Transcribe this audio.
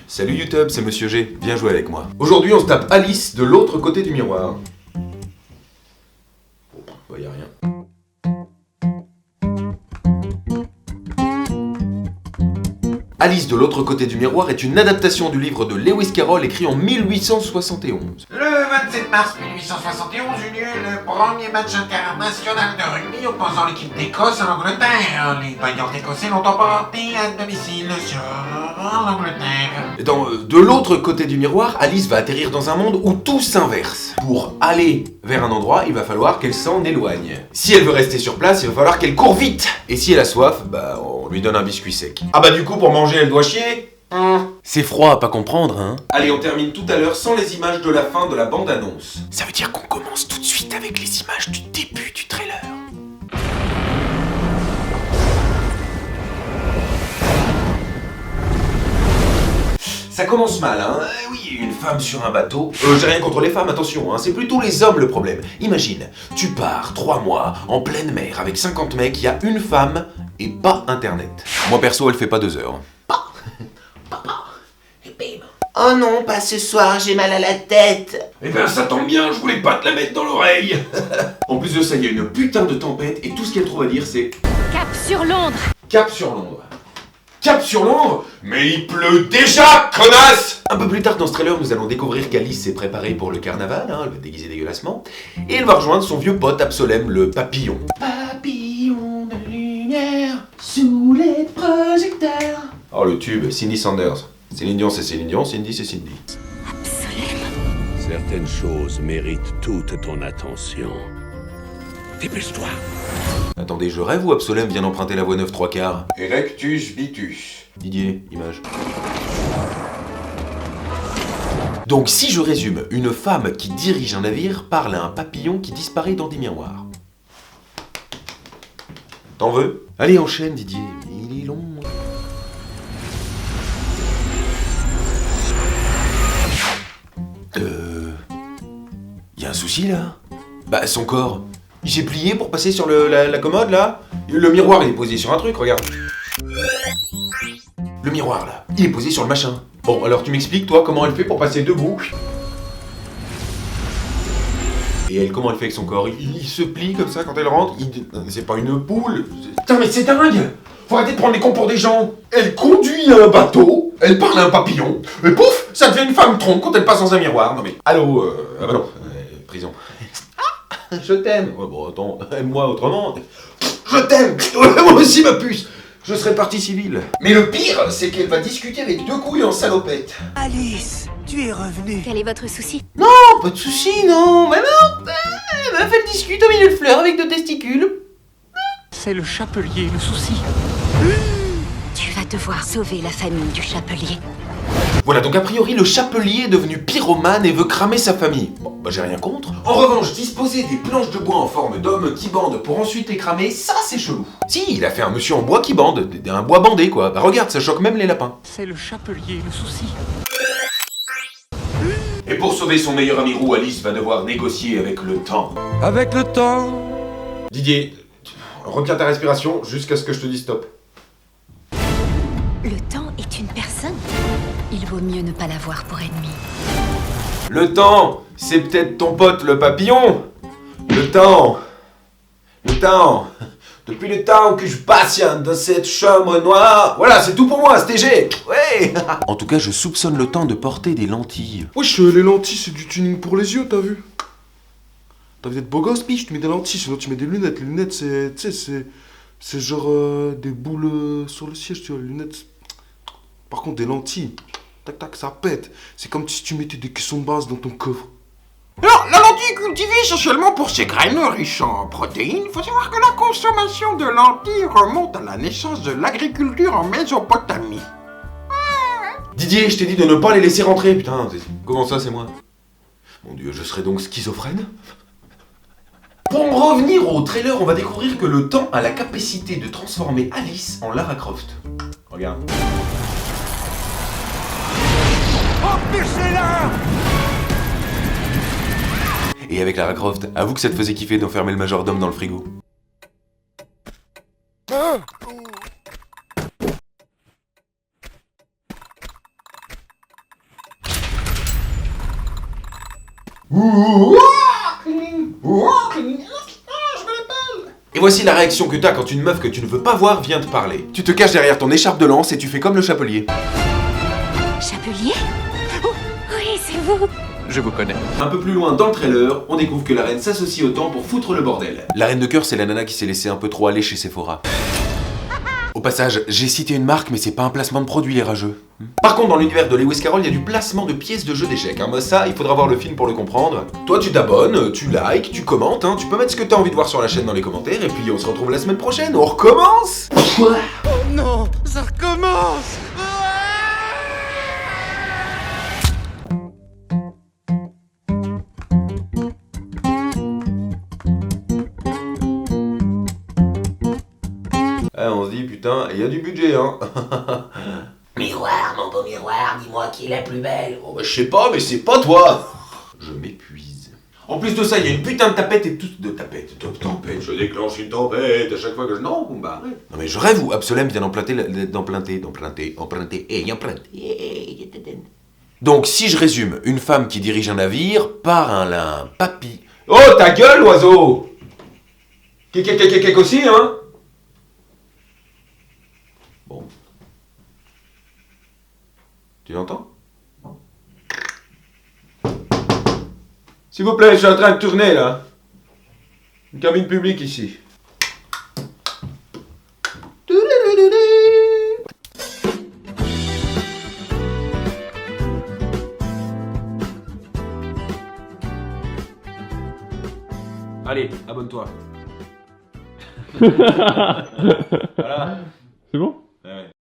Salut YouTube, c'est Monsieur G, viens jouer avec moi. Aujourd'hui on se tape Alice de l'autre côté du miroir. Bon, y a rien. Alice de l'autre côté du miroir est une adaptation du livre de Lewis Carroll écrit en 1871. Le 27 mars 1871 eut lieu le premier match international de rugby opposant l'équipe d'Écosse à l'Angleterre. Les vaillants écossais l'ont emporté à domicile sur l'Angleterre. De l'autre côté du miroir, Alice va atterrir dans un monde où tout s'inverse. Pour aller vers un endroit, il va falloir qu'elle s'en éloigne. Si elle veut rester sur place, il va falloir qu'elle court vite. Et si elle a soif, on lui donne un biscuit sec. Ah bah du coup, pour manger, elle doit chier. C'est froid à pas comprendre, hein. Allez, on termine tout à l'heure sans les images de la fin de la bande-annonce. Ça veut dire qu'on commence tout de suite avec les images du début du trailer. Ça commence mal, hein. Oui, une femme sur un bateau. J'ai rien contre les femmes, attention, hein. C'est plutôt les hommes le problème. Imagine, tu pars 3 mois en pleine mer avec 50 mecs, il y a une femme et pas internet. Moi perso, elle fait pas 2 heures. Oh non, pas ce soir, j'ai mal à la tête. Eh ben ça tombe bien, je voulais pas te la mettre dans l'oreille. En plus de ça, il y a une putain de tempête et tout ce qu'elle trouve à dire c'est... Cap sur Londres. Cap sur Londres. Cap sur Londres? Mais il pleut déjà, connasse! Un peu plus tard dans ce trailer, nous allons découvrir qu'Alice s'est préparée pour le carnaval, hein, elle va déguiser dégueulassement, et elle va rejoindre son vieux pote Absolem, le papillon. Papillon de lumière sous les projecteurs. Oh le tube, Cindy Sanders. Céline Dion c'est Céline Dion, Cindy c'est Cindy. Certaines choses méritent toute ton attention. Dépêche-toi. Attendez, je rêve ou Absolem vient d'emprunter la voie 9 3/4? Erectus bitus. Didier, image. Donc si je résume, une femme qui dirige un navire parle à un papillon qui disparaît dans des miroirs. T'en veux? Allez, enchaîne Didier, il est long. Y a un souci là? Bah son corps, il s'est plié pour passer sur la commode là. Le miroir il est posé sur un truc, regarde. Le miroir là, il est posé sur le machin. Bon alors tu m'expliques toi comment elle fait pour passer debout. Et elle comment elle fait avec son corps? Il se plie comme ça quand elle rentre. C'est pas une poule. Putain mais c'est dingue. Faut arrêter de prendre les cons pour des gens. Elle conduit un bateau, elle parle à un papillon, et pouf, ça devient une femme tronc quand elle passe dans un miroir. Non mais, allô, ah bah non, prison. Ah, je t'aime. Ouais, bon, attends, aime-moi autrement. Je t'aime. Moi aussi ma puce. Je serai partie civile. Mais le pire, c'est qu'elle va discuter avec 2 couilles en salopette. Alice, tu es revenue. Quel est votre souci? Non, pas de soucis, non. Mais non, meuf, elle discute au milieu de fleurs avec 2 testicules. C'est le chapelier, le souci. Tu vas devoir sauver la famille du chapelier. Voilà, donc a priori, le chapelier est devenu pyromane et veut cramer sa famille. Bon, bah j'ai rien contre. En revanche, disposer des planches de bois en forme d'homme qui bandent pour ensuite les cramer, ça c'est chelou. Si, il a fait un monsieur en bois qui bande, un bois bandé quoi. Bah regarde, ça choque même les lapins. C'est le chapelier, le souci. Et pour sauver son meilleur ami roux, Alice va devoir négocier avec le temps. Avec le temps. Didier, retiens ta respiration jusqu'à ce que je te dise stop. Le temps est une personne. Il vaut mieux ne pas l'avoir pour ennemi. Le temps, c'est peut-être ton pote le papillon. Le temps. Depuis le temps que je patiente dans cette chambre noire. Voilà, c'est tout pour moi, c'était G. Ouais. En tout cas, je soupçonne le temps de porter des lentilles. Wesh, les lentilles, c'est du tuning pour les yeux, t'as vu? T'as vu d'être beau gosse, biche, tu mets des lentilles, sinon tu mets des lunettes. Les lunettes, c'est, tu sais, c'est genre des boules sur le siège, tu vois, les lunettes. Par contre, des lentilles, tac tac, ça pète. C'est comme si tu mettais des cuissons de base dans ton coffre. Alors, la lentille est cultivée essentiellement pour ses graines riches en protéines. Faut savoir que la consommation de lentilles remonte à la naissance de l'agriculture en Mésopotamie. Didier, je t'ai dit de ne pas les laisser rentrer, putain. Comment ça, c'est moi? Mon Dieu, je serais donc schizophrène? Pour en revenir au trailer, on va découvrir que le temps a la capacité de transformer Alice en Lara Croft. Regarde. Empêchez-la! Et avec Lara Croft, avoue que ça te faisait kiffer d'enfermer le majordome dans le frigo. Et voici la réaction que t'as quand une meuf que tu ne veux pas voir vient te parler. Tu te caches derrière ton écharpe de lance et tu fais comme le chapelier. Chapelier? Oh, oui, c'est vous. Je vous connais. Un peu plus loin dans le trailer, on découvre que la reine s'associe autant pour foutre le bordel. La reine de cœur, c'est la nana qui s'est laissée un peu trop aller chez Sephora. Au passage, j'ai cité une marque, mais c'est pas un placement de produit, les rageux. Par contre, dans l'univers de Lewis Carroll, il y a du placement de pièces de jeux d'échecs. Hein. Ça, il faudra voir le film pour le comprendre. Toi, tu t'abonnes, tu likes, tu commentes. Hein. Tu peux mettre ce que t'as envie de voir sur la chaîne dans les commentaires. Et puis, on se retrouve la semaine prochaine. On recommence. Non, ça recommence. On se dit, putain, il y a du budget, hein. Miroir, mon beau miroir, dis-moi qui est la plus belle. Oh, bah, je sais pas, mais c'est pas toi. Je m'épuise. En plus de ça, il y a une putain de tapette et tout... De tapette, tempête. Je déclenche une tempête à chaque fois que je... Non, bah arrête. Non mais je rêve où Absolem vient d'emprunter... Donc, si je résume, une femme qui dirige un navire par un papy... Oh, ta gueule, oiseau. Qu'est-ce aussi, hein. Bon. Tu l'entends? S'il vous plaît, je suis en train de tourner, là. Une cabine publique, ici. Allez, abonne-toi. Voilà. C'est bon?